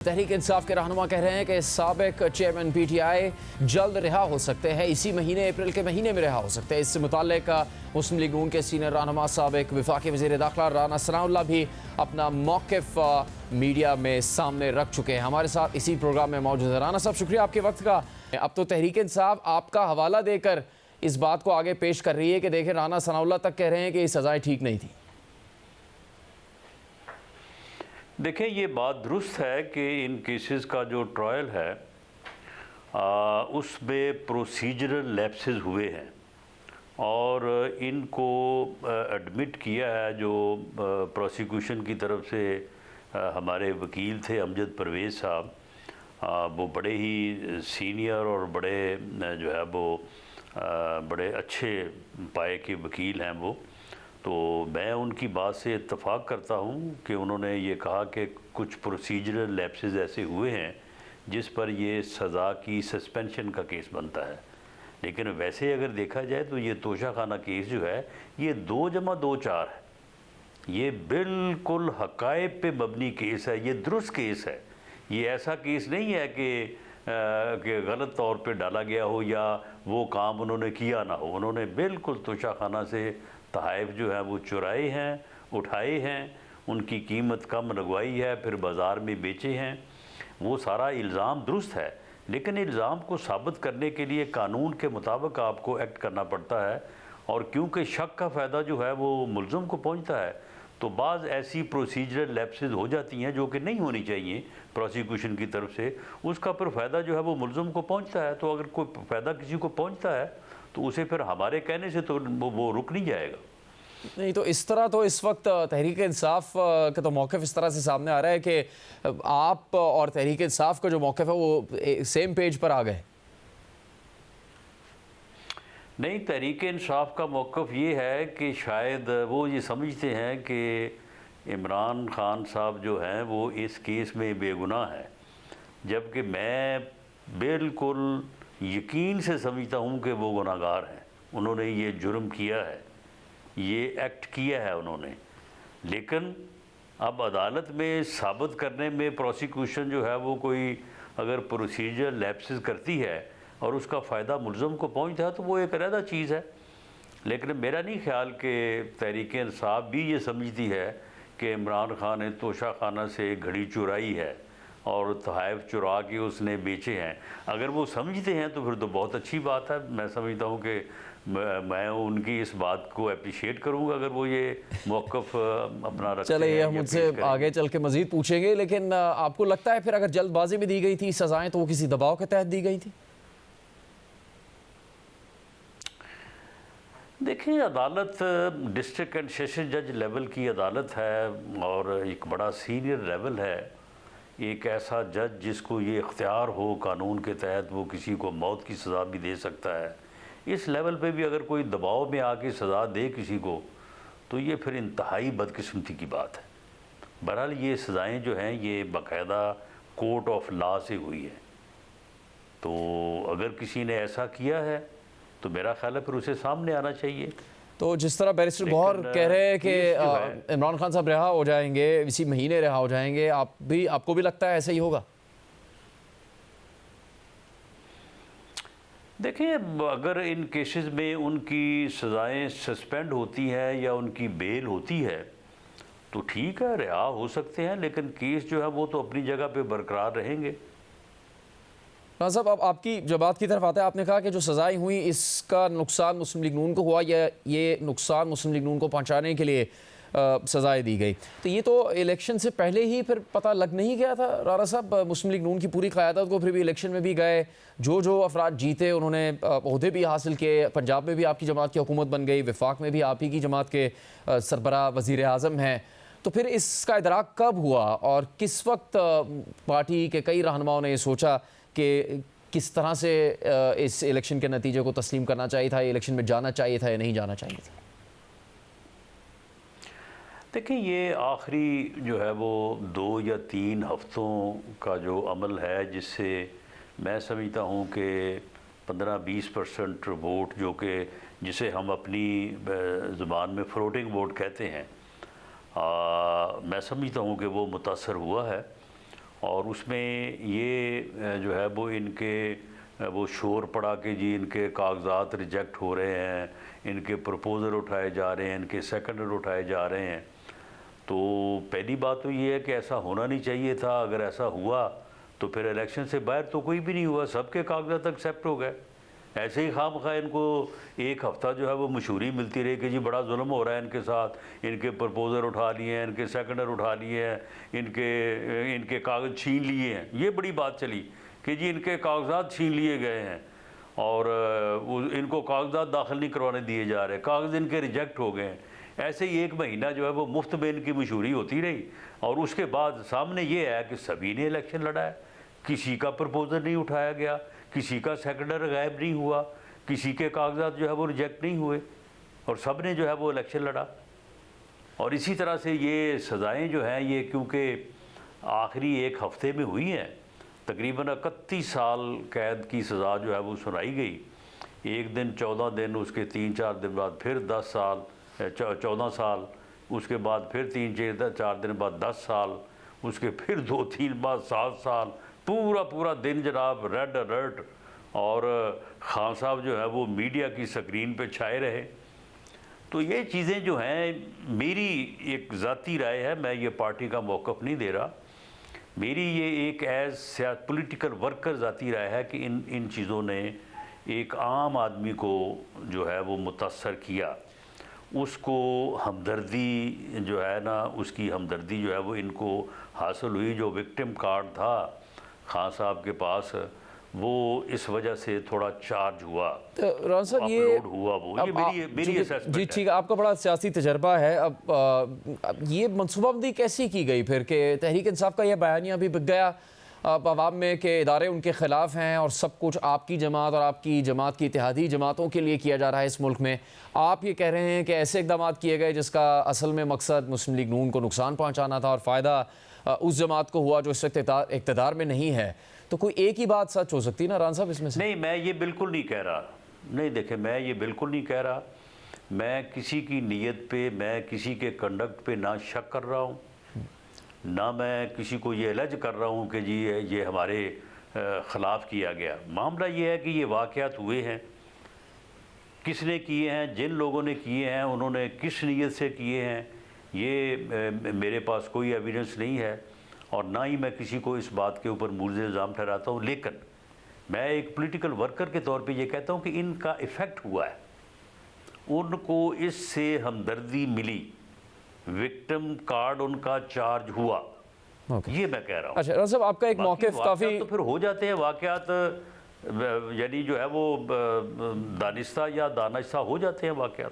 तहरीक इंसाफ के रहनुमा कह रहे हैं कि साबिक चेयरमैन पीटीआई जल्द रिहा हो सकते हैं, इसी महीने अप्रैल के महीने में रिहा हो सकते हैं। इससे मुताल्लिक मुस्लिम लीग नून के सीनियर रहनुमा साबिक वफाकी वज़ीर दाखिला राना सनाउल्लाह भी अपना मौक़िफ़ मीडिया में सामने रख चुके हैं। हमारे साथ इसी प्रोग्राम में मौजूद है। राना साहब, शुक्रिया आपके वक्त का। अब तो तहरीक इंसाफ आपका हवाला देकर इस बात को आगे पेश कर रही है कि देखें, राना सनाउल्लाह तक कह रहे हैं कि ये सज़ाएँ ठीक नहीं थी। देखें, ये बात दुरुस्त है कि इन केसेस का जो ट्रायल है उसमें प्रोसीजरल लैप्सेस हुए हैं और इनको एडमिट किया है जो प्रोसिक्यूशन की तरफ से हमारे वकील थे अमजद परवेज़ साहब। वो बड़े ही सीनियर और बड़े जो है वो बड़े अच्छे पाए के वकील हैं वो। तो मैं उनकी बात से इत्तफ़ाक़ करता हूँ कि उन्होंने ये कहा कि कुछ प्रोसीजरल लैप्सेस ऐसे हुए हैं जिस पर ये सज़ा की सस्पेंशन का केस बनता है। लेकिन वैसे अगर देखा जाए तो ये तोशाखाना केस जो है ये 2+2=4 है। ये बिल्कुल हक़ाइक़ पे मबनी केस है, ये दुरुस्त केस है। ये ऐसा केस नहीं है कि गलत तौर पे डाला गया हो या वो काम उन्होंने किया ना हो। उन्होंने बिल्कुल तोशाखाना से तहाइफ जो है वो चुराए हैं, उठाए हैं, उनकी कीमत कम लगवाई है, फिर बाज़ार में बेचे हैं। वो सारा इल्ज़ाम दुरुस्त है, लेकिन इल्ज़ाम को साबित करने के लिए कानून के मुताबिक आपको एक्ट करना पड़ता है। और क्योंकि शक का फ़ायदा जो है वो मुल्ज़म को पहुंचता है, तो बाज़ ऐसी प्रोसीजरल लैप्सेस हो जाती हैं जो कि नहीं होनी चाहिए प्रोसिक्यूशन की तरफ से। उसका फिर फ़ायदा जो है वो मुल्ज़म को पहुंचता है। तो अगर कोई फ़ायदा किसी को पहुंचता है तो उसे फिर हमारे कहने से तो वो रुक नहीं जाएगा। नहीं तो इस तरह तो इस वक्त तहरीक इंसाफ का तो मौक़िफ़ इस तरह से सामने आ रहा है कि आप और तहरीक इंसाफ का जो मौक़िफ़ है वो सेम पेज पर आ गए। नहीं, तहरीक इंसाफ का मौक़िफ़ ये है कि शायद वो ये समझते हैं कि इमरान खान साहब जो हैं वो इस केस में बेगुनाह हैं, जबकि मैं बिल्कुल यकीन से समझता हूँ कि वो गुनाहगार हैं। उन्होंने ये जुर्म किया है, ये एक्ट किया है उन्होंने। लेकिन अब अदालत में साबित करने में प्रोसिक्यूशन जो है वो कोई अगर प्रोसीजर लैप्सेस करती है और उसका फ़ायदा मुल्ज़म को पहुंचता है तो वो एक अलग चीज़ है। लेकिन मेरा नहीं ख्याल कि तहरीक इंसाफ भी ये समझती है कि इमरान खान ने तोशाखाना से घड़ी चुराई है और तहाइफ चुरा के उसने बेचे हैं। अगर वो समझते हैं तो फिर तो बहुत अच्छी बात है। मैं समझता हूँ कि मैं उनकी इस बात को अप्रिशिएट करूँगा अगर वो ये मौक़िफ़ अपना रखते हैं। चलिए, हम मुझसे आगे चल के मज़ीद पूछेंगे, लेकिन आपको लगता है फिर अगर जल्दबाजी में दी गई थी सज़ाएँ तो वो किसी दबाव के तहत दी गई थी? देखिए, अदालत डिस्ट्रिक्ट एंड सेशन जज लेवल की अदालत है और एक बड़ा सीनियर लेवल है। एक ऐसा जज जिसको ये इख्तियार हो कानून के तहत वो किसी को मौत की सज़ा भी दे सकता है। इस लेवल पे भी अगर कोई दबाव में आके सज़ा दे किसी को तो ये फिर इंतहाई बदकिस्मती की बात है। बहरहाल ये सज़ाएँ जो हैं ये बाकायदा कोर्ट ऑफ लॉ से हुई है। तो अगर किसी ने ऐसा किया है तो मेरा ख्याल है फिर उसे सामने आना चाहिए। तो जिस तरह बैरिस्टर गौहर कह रहे हैं कि इमरान खान साहब रिहा हो जाएंगे, इसी महीने रिहा हो जाएंगे, आपको भी लगता है ऐसा ही होगा? देखिए, अगर इन केसेस में उनकी सज़ाएं सस्पेंड होती हैं या उनकी बेल होती है तो ठीक है, रिहा हो सकते हैं, लेकिन केस जो है वो तो अपनी जगह पे बरकरार रहेंगे। राना साहब, अब आपकी जो बात की तरफ आता है, आपने कहा कि जो सज़ाएँ हुई इसका नुकसान मुस्लिम लीग नून को हुआ या ये नुकसान मुस्लिम लीग नून को पहुँचाने के लिए सज़ाएँ दी गई। तो ये तो इलेक्शन से पहले ही फिर पता लग नहीं गया था राना साहब? मुस्लिम लीग नून की पूरी क़यादत को फिर भी इलेक्शन में भी गए, जो अफराद जीते उन्होंने ओहदे भी हासिल किए। पंजाब में भी आपकी जमात की हुकूमत बन गई, वफाक में भी आप ही की जमात के सरबराह वज़ीर आज़म हैं। तो फिर इसका इदराक कब हुआ और किस वक्त पार्टी के कई रहनुमाओं ने ये सोचा कि किस तरह से इस इलेक्शन के नतीजे को तस्लीम करना चाहिए था, इलेक्शन में जाना चाहिए था या नहीं जाना चाहिए था? देखिए, ये आखिरी जो है वो 2 या 3 हफ्तों का जो अमल है जिससे मैं समझता हूँ कि 15-20% वोट जो कि जिसे हम अपनी ज़ुबान में फ्लोटिंग वोट कहते हैं, मैं समझता हूँ कि वो मुतासर हुआ है। और उसमें ये जो है वो इनके वो शोर पड़ा कि जी इनके कागजात रिजेक्ट हो रहे हैं, इनके प्रपोज़ल उठाए जा रहे हैं, इनके सेकेंडर उठाए जा रहे हैं। तो पहली बात तो ये है कि ऐसा होना नहीं चाहिए था। अगर ऐसा हुआ तो फिर इलेक्शन से बाहर तो कोई भी नहीं हुआ, सबके कागजात एक्सेप्ट हो गए। ऐसे ही खामखा इनको एक हफ़्ता जो है वो मशहूरी मिलती रही कि जी बड़ा जुल्म हो रहा है इनके साथ, इनके प्रपोज़ल उठा लिए हैं, इनके सेकेंडर उठा लिए हैं, इनके कागज़ छीन लिए हैं। ये बड़ी बात चली कि जी इनके कागजात छीन लिए गए हैं और इनको कागजात दाखिल नहीं करवाने दिए जा रहे, कागज़ इनके रिजेक्ट हो गए हैं। ऐसे ही एक महीना जो है वो मुफ्त में इनकी मशहूरी होती रही और उसके बाद सामने ये है कि सभी ने इलेक्शन लड़ा है, किसी का प्रपोज़ल नहीं उठाया गया, किसी का सेकेंडर गायब नहीं हुआ, किसी के कागजात जो है वो रिजेक्ट नहीं हुए और सब ने जो है वो इलेक्शन लड़ा। और इसी तरह से ये सज़ाएँ जो हैं ये क्योंकि आखिरी एक हफ़्ते में हुई हैं, तकरीबन 31 साल कैद की सज़ा जो है वो सुनाई गई। एक दिन 14 दिन, उसके 3-4 दिन बाद फिर 10 साल 14 साल, उसके बाद फिर 3-4 दिन बाद 10 साल, उसके फिर 2-3 बाद 7 साल, पूरा दिन जनाब रेड अलर्ट। और खान साहब जो है वो मीडिया की स्क्रीन पे छाए रहे। तो ये चीज़ें जो हैं, मेरी एक ज़ाती राय है, मैं ये पार्टी का मौक़िफ़ नहीं दे रहा, मेरी ये एक एज़ पॉलिटिकल वर्कर ज़ाती राय है कि इन चीज़ों ने एक आम आदमी को जो है वो मुतासर किया, उसको हमदर्दी जो है ना, उसकी हमदर्दी जो है वो इनको हासिल हुई। जो विक्टिम कार्ड था खान साहब के पास, वो इस वजह से थोड़ा चार्ज हुआ, तो राना साहब अपलोड हुआ वो। ये मेरी असेसमेंट जी है। ठीक है, आपका बड़ा सियासी तजर्बा है। अब ये मनसूबाबंदी कैसी की गई फिर कि तहरीक इंसाफ का यह बयानिया भी बिक गया अब आवाम में कि इदारे उनके ख़िलाफ़ हैं और सब कुछ आपकी जमात और आपकी जमात की इत्तेहादी जमातों के लिए किया जा रहा है इस मुल्क में। आप ये कह रहे हैं कि ऐसे इक़दाम किए गए जिसका असल में मकसद मुस्लिम लीग नून को नुकसान पहुँचाना था और फ़ायदा उस जमात को हुआ जो इस वक्त इक़्तिदार में नहीं है। तो कोई एक ही बात सच हो सकती है ना राना साहब इसमें से? नहीं, मैं ये बिल्कुल नहीं कह रहा। नहीं देखें, मैं ये बिल्कुल नहीं कह रहा। मैं किसी की नीयत पे, मैं किसी के कंडक्ट पे ना शक कर रहा हूँ, ना मैं किसी को ये अलज कर रहा हूँ कि जी ये हमारे ख़िलाफ़ किया गया। मामला ये है कि ये वाक़यात हुए हैं, किसने किए हैं, जिन लोगों ने किए हैं उन्होंने किस नीयत से किए हैं, ये मेरे पास कोई एविडेंस नहीं है और ना ही मैं किसी को इस बात के ऊपर मुल्ज़िम इल्ज़ाम ठहराता हूँ। लेकिन मैं एक पॉलिटिकल वर्कर के तौर पे ये कहता हूँ कि इनका इफ़ेक्ट हुआ है, उनको इससे हमदर्दी मिली, विक्टिम कार्ड उनका चार्ज हुआ। ये मैं कह रहा हूँ। अच्छा राना साहब, आपका एक मौक़िफ़ काफ़ी तो फिर हो जाते हैं वाक़यात, यानी जो है वो दानिस्ता या दानिस्ता हो जाते हैं वाक़यात।